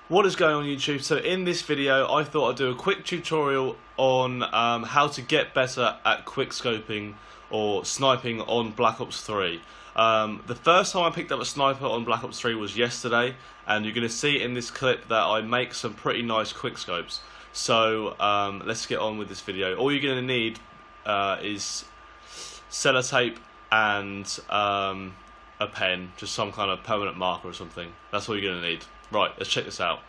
What is going on YouTube? So in this video I thought I'd do a quick tutorial on how to get better at quick scoping or sniping on Black Ops 3. The first time I picked up a sniper on Black Ops 3 was yesterday, and you're going to see in this clip that I make some pretty nice quick scopes. So let's get on with this video. All you're going to need is sellotape and a pen, just some kind of permanent marker or something. That's all you're going to need. Right, let's check this out.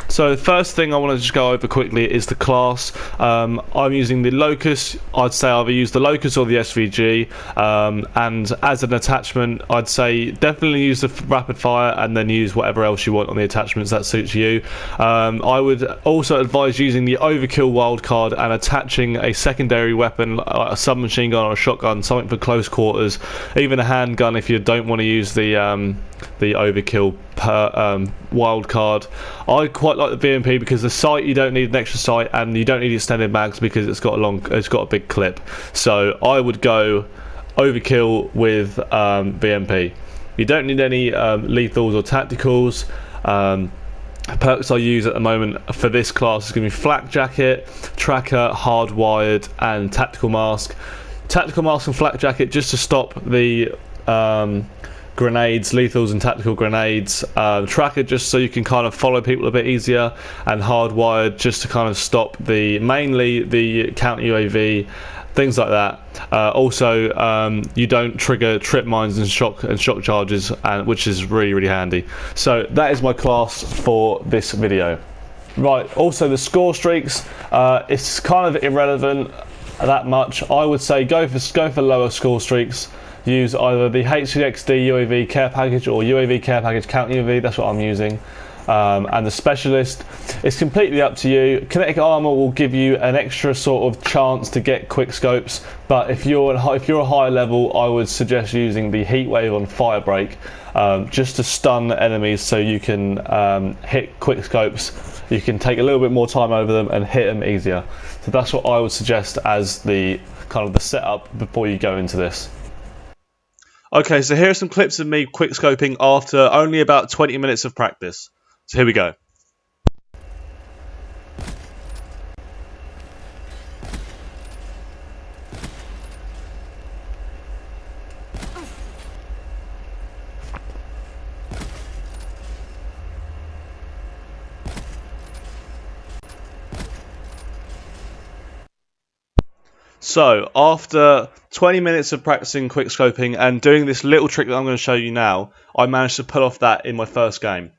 So the first thing I want to just go over quickly is the class. I'm using the Locus. I'd say either use the Locus or the SVG, and as an attachment I'd say definitely use the rapid fire and then use whatever else you want on the attachments that suits you. I would also advise using the overkill wildcard and attaching a secondary weapon, like a submachine gun or a shotgun, something for close quarters, even a handgun if you don't want to use the overkill wildcard. I quite like the VMP because the sight, you don't need an extra sight, and you don't need extended mags because it's got a big clip. So I would go overkill with VMP. You don't need any lethals or tacticals. Perks I use at the moment for this class is going to be flak jacket, tracker, hardwired, and tactical mask. Tactical mask and flak jacket just to stop the grenades, lethals and tactical grenades. Tracker just so you can kind of follow people a bit easier, and hardwired just to kind of stop mainly the counter UAV, things like that. Also, you don't trigger trip mines and shock charges, which is really handy. So that is my class for this video. Right, also the score streaks, it's kind of irrelevant that much. I would say go for lower score streaks. Use either the HCXD UAV care package or UAV care package counter UAV. That's what I'm using. And the specialist, it's completely up to you. Kinetic armor will give you an extra sort of chance to get quick scopes, but if you're a higher level, I would suggest using the heat wave on firebreak, just to stun enemies so you can hit quick scopes. You can take a little bit more time over them and hit them easier. So that's what I would suggest as the kind of the setup before you go into this. Okay, so here are some clips of me quick scoping after only about 20 minutes of practice. So here we go. So after 20 minutes of practicing quick scoping and doing this little trick that I'm going to show you now, I managed to pull off that in my first game.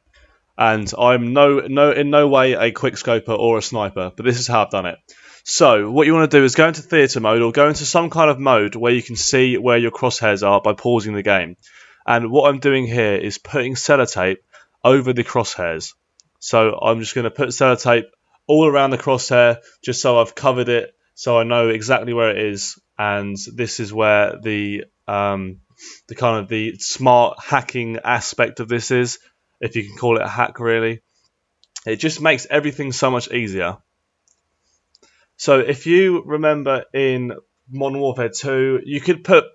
And I'm in no way a quick scoper or a sniper, but this is how I've done it. So what you want to do is go into theatre mode, or go into some kind of mode where you can see where your crosshairs are by pausing the game. And what I'm doing here is putting sellotape over the crosshairs. So I'm just going to put sellotape all around the crosshair just so I've covered it, so I know exactly where it is. And this is where the kind of the smart hacking aspect of this is, if you can call it a hack really. It just makes everything so much easier. So if you remember in Modern Warfare 2, you could put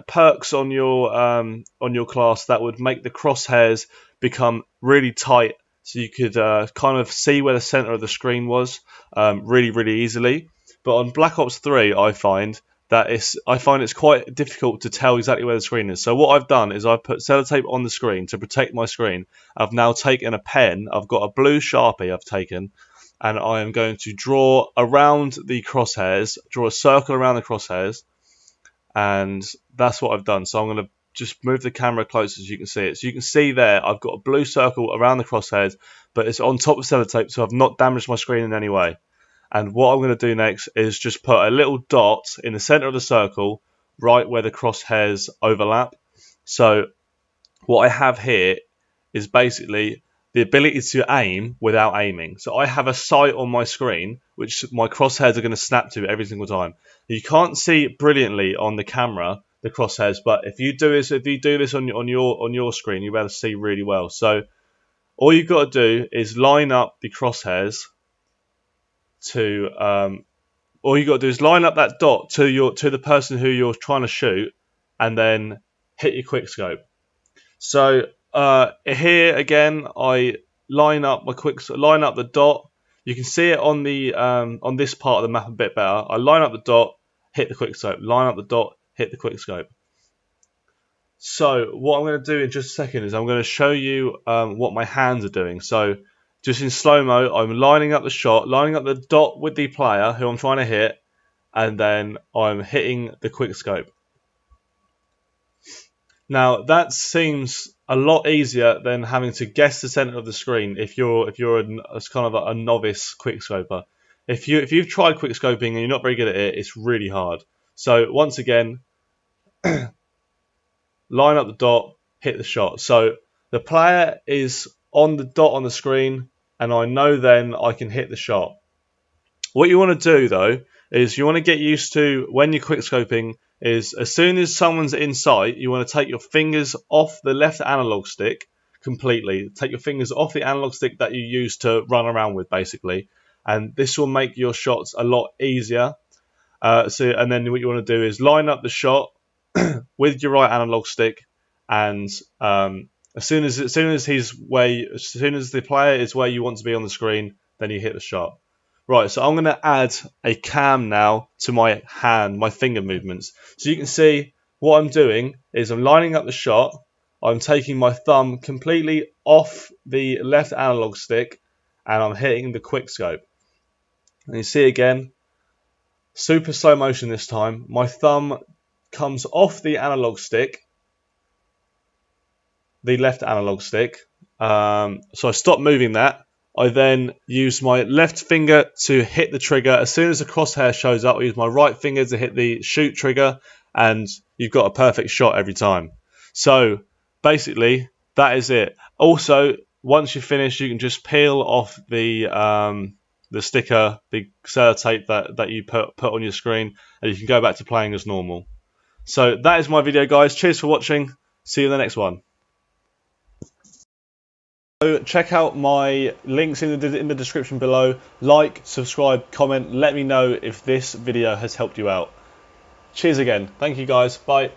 perks on your class that would make the crosshairs become really tight, so you could kind of see where the center of the screen was really easily. But on Black Ops 3, I find it's quite difficult to tell exactly where the screen is. So what I've done is I've put sellotape on the screen to protect my screen. I've now taken a pen. I've got a blue Sharpie I've taken, and I am going to draw around the crosshairs, draw a circle around the crosshairs, and that's what I've done. So I'm going to just move the camera closer so you can see it. So you can see there I've got a blue circle around the crosshairs, but it's on top of sellotape, so I've not damaged my screen in any way. And what I'm going to do next is just put a little dot in the center of the circle, right where the crosshairs overlap. So what I have here is basically the ability to aim without aiming. So I have a sight on my screen, which my crosshairs are going to snap to every single time. You can't see brilliantly on the camera the crosshairs, but if you do this on your screen, you'll be able to see really well. So all you've got to do is line up the crosshairs to all you got to do is line up that dot to the person who you're trying to shoot, and then hit your quick scope. So here again, I line up the dot. You can see it on this part of the map a bit better. I line up the dot, hit the quick scope. Line up the dot, hit the quick scope. So what I'm going to do in just a second is I'm going to show you what my hands are doing. So just in slow-mo, I'm lining up the shot, lining up the dot with the player who I'm trying to hit, and then I'm hitting the quick scope. Now that seems a lot easier than having to guess the center of the screen if you're kind of a novice quickscoper. If you've tried quickscoping and you're not very good at it, it's really hard. So once again, line up the dot, hit the shot. So the player is on the dot on the screen, and I know then I can hit the shot. What you want to do though is you want to get used to when you're quickscoping is as soon as someone's in sight, you want to take your fingers off the left analog stick completely. Take your fingers off the analog stick that you use to run around with, basically, and this will make your shots a lot easier. And then what you want to do is line up the shot with your right analog stick, and as soon as the player is where you want to be on the screen, then you hit the shot. Right, so I'm going to add a cam now to my finger movements. So you can see what I'm doing is I'm lining up the shot. I'm taking my thumb completely off the left analog stick, and I'm hitting the quick scope. And you see again, super slow motion this time. My thumb comes off the analog stick, the left analog stick. So I stop moving that. I then use my left finger to hit the trigger. As soon as the crosshair shows up, I use my right finger to hit the shoot trigger, and you've got a perfect shot every time. So basically, that is it. Also, once you finish, you can just peel off the sticker, the sellotape that you put on your screen, and you can go back to playing as normal. So that is my video, guys. Cheers for watching. See you in the next one. So check out my links in the description below. Like, subscribe, comment. Let me know if this video has helped you out. Cheers again. Thank you, guys. Bye.